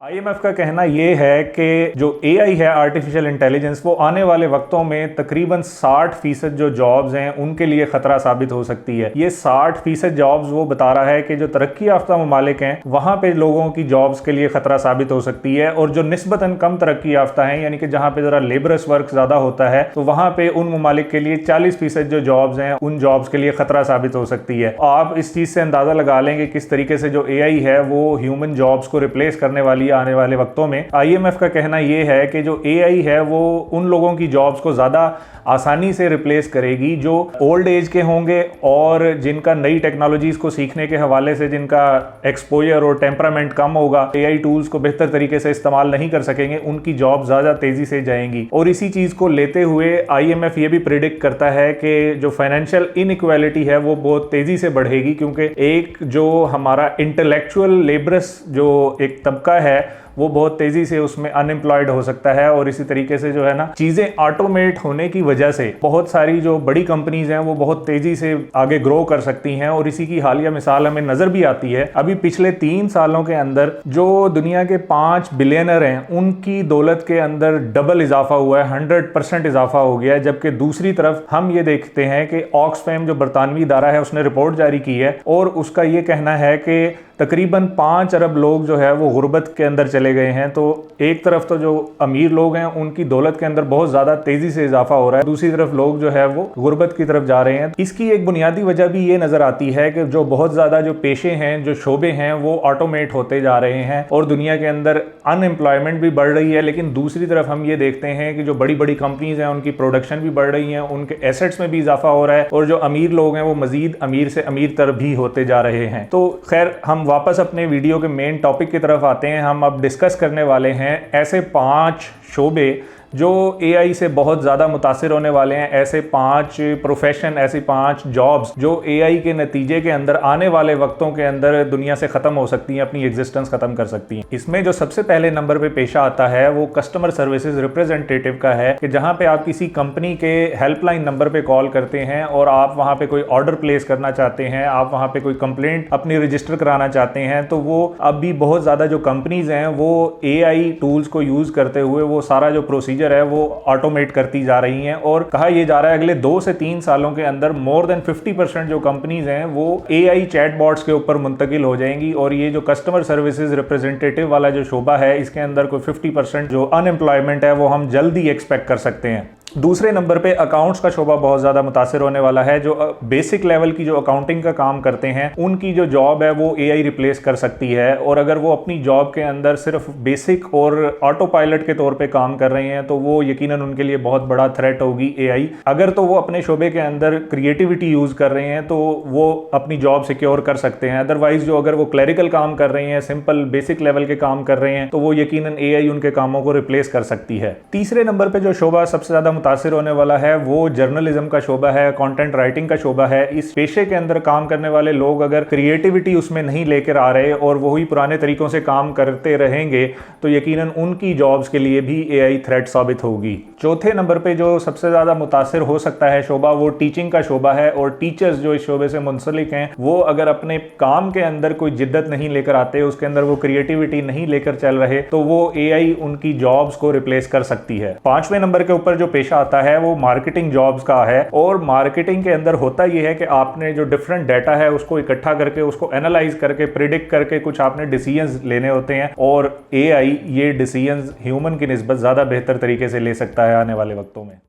IMF का कहना यह है कि जो एआई है, आर्टिफिशियल इंटेलिजेंस, वो आने वाले वक्तों में तकरीबन 60% जो जॉब्स हैं उनके लिए खतरा साबित हो सकती है। ये 60% जॉब्स वो बता रहा है कि जो तरक्की याफ्ता ममालिक हैं वहां पे लोगों की जॉब्स के लिए खतरा साबित हो सकती है, और जो निस्बतन कम तरक्की याफ्ता हैं, यानी कि जहां पे जरा लेबरस वर्क ज्यादा होता है, तो वहां पे उन ममालिक के लिए 40% जो जॉब्स हैं उन जॉब्स के लिए खतरा साबित हो सकती है। आप इस चीज से अंदाजा लगा लें कि किस तरीके से जो एआई है वो ह्यूमन जॉब्स को रिप्लेस करने वाली आने वाले वक्तों में। आईएमएफ का कहना यह है कि जो एआई है वो उन लोगों की जॉब्स को ज्यादा आसानी से रिप्लेस करेगी जो ओल्ड एज के होंगे और जिनका नई टेक्नोलॉजीज को सीखने के हवाले से जिनका एक्सपोजर और टेम्परामेंट कम होगा, एआई टूल्स को बेहतर तरीके से इस्तेमाल नहीं कर सकेंगे, उनकी जॉब ज्यादा तेजी से जाएंगी। और इसी चीज को लेते हुए आईएमएफ ये भी प्रिडिक्ट करता है कि जो फाइनेंशियल इनइक्वालिटी है वो बहुत तेजी से बढ़ेगी, क्योंकि एक जो हमारा इंटेलेक्चुअल लेबरस जो एक तबका है वो बहुत तेजी से उसमें अनएम्प्लॉयड हो सकता है। और इसी तरीके से जो है ना, चीजें ऑटोमेट होने की वजह से बहुत सारी जो बड़ी कंपनीज हैं वो बहुत तेजी से आगे ग्रो कर सकती हैं। और इसी की हालिया मिसाल हमें नजर भी आती है। अभी पिछले 3 सालों के अंदर जो दुनिया के 5 बिलियनर हैं उनकी दौलत के अंदर डबल इजाफा हुआ है, 100% इजाफा हो गया है। जबकि दूसरी तरफ हम ये देखते हैं कि ऑक्सफैम जो बरतानवी इदारा है उसने रिपोर्ट जारी की है और उसका ये कहना है कि तकरीबन 5 अरब लोग जो है वो गुर्बत के अंदर चले गए हैं। तो एक तरफ तो जो अमीर लोग हैं उनकी दौलत के अंदर बहुत ज्यादा तेजी से इजाफा हो रहा है, दूसरी तरफ लोग जो है वो गुर्बत की तरफ जा रहे हैं। इसकी एक बुनियादी वजह भी ये नजर आती है कि जो बहुत ज्यादा जो पेशे हैं, जो शोबे हैं, वो ऑटोमेट होते जा रहे हैं और दुनिया के अंदर अनएम्प्लॉयमेंट भी बढ़ रही है। लेकिन दूसरी तरफ हम ये देखते हैं कि जो बड़ी बड़ी कंपनीज हैं उनकी प्रोडक्शन भी बढ़ रही है, उनके एसेट्स में भी इजाफा हो रहा है और जो अमीर लोग हैं वो मजीद अमीर से अमीर तर भी होते जा रहे हैं। तो खैर, हम वापस अपने वीडियो के मेन टॉपिक की तरफ आते हैं। हम अब डिस्कस करने वाले हैं ऐसे 5 शोबे जो एआई से बहुत ज़्यादा मुतासिर होने वाले हैं, ऐसे 5 प्रोफेशन, ऐसी 5 जॉब्स जो एआई के नतीजे के अंदर आने वाले वक्तों के अंदर दुनिया से ख़त्म हो सकती हैं, अपनी एग्जिस्टेंस ख़त्म कर सकती हैं। इसमें जो सबसे पहले नंबर पे पेशा आता है वो कस्टमर सर्विसेज रिप्रेजेंटेटिव का है, कि जहां पे आप किसी कंपनी के हेल्पलाइन नंबर पे कॉल करते हैं और आप वहां पे कोई ऑर्डर प्लेस करना चाहते हैं, आप वहां पे कोई कंप्लेंट अपनी रजिस्टर कराना चाहते हैं, तो वो अभी बहुत ज़्यादा जो कंपनीज हैं वो एआई टूल्स को यूज़ करते हुए वो सारा जो प्रोसीजर है वो ऑटोमेट करती जा रही हैं। और कहा यह जा रहा है अगले 2 से 3 सालों के अंदर मोर देन 50% जो कंपनीज हैं वो एआई चैटबॉट्स के ऊपर मुंतकिल हो जाएंगी। और ये जो कस्टमर सर्विसेज रिप्रेजेंटेटिव वाला जो शोबा है इसके अंदर कोई 50% जो अनएम्प्लॉयमेंट है वो हम जल्दी एक्सपेक्ट कर सकते हैं। दूसरे नंबर पे अकाउंट्स का शोबा बहुत ज़्यादा मुतासिर होने वाला है। जो बेसिक लेवल की जो अकाउंटिंग का काम करते हैं उनकी जो जॉब है वो एआई रिप्लेस कर सकती है। और अगर वो अपनी जॉब के अंदर सिर्फ बेसिक और ऑटो पायलट के तौर पे काम कर रहे हैं तो वो यकीनन उनके लिए बहुत बड़ा थ्रेट होगी एआई। अगर तो वो अपने शोबे के अंदर क्रिएटिविटी यूज़ कर रहे हैं तो वो अपनी जॉब सिक्योर कर सकते हैं। अदरवाइज जो अगर वो क्लरिकल काम कर रहे हैं, सिंपल बेसिक लेवल के काम कर रहे हैं, तो वो यकीनन एआई उनके कामों को रिप्लेस कर सकती है। तीसरे नंबर पर जो शोबा सबसे ज़्यादा मुतासिर होने वाला है वो जर्नलिज्म का शोबा है, कंटेंट राइटिंग का शोबा है। इस पेशे के अंदर काम करने वाले लोग अगर क्रिएटिविटी उसमें नहीं लेकर आ रहे और वही पुराने तरीकों से काम करते रहेंगे तो यकीनन उनकी जॉब्स के लिए भी एआई थ्रेट साबित होगी। चौथे नंबर पे जो सबसे ज्यादा मुतासिर हो सकता है शोबा वो टीचिंग का शोबा है। और टीचर्स जो इस शोबे से मुंसलिक हैं वो अगर अपने काम के अंदर कोई जिद्दत नहीं लेकर आते, उसके अंदर वो क्रिएटिविटी नहीं लेकर चल रहे, तो वो एआई उनकी जॉब्स को रिप्लेस कर सकती है। 5वें नंबर के ऊपर जो पेशा आता है वो मार्केटिंग जॉब्स का है। और मार्केटिंग के अंदर होता यह है कि आपने जो डिफरेंट डाटा है उसको इकट्ठा करके, उसको एनालाइज करके, प्रिडिक्ट करके कुछ आपने डिसीजंस लेने होते हैं और एआई ये डिसीजंस ह्यूमन की निस्बत ज्यादा बेहतर तरीके से ले सकता है आने वाले वक्तों में।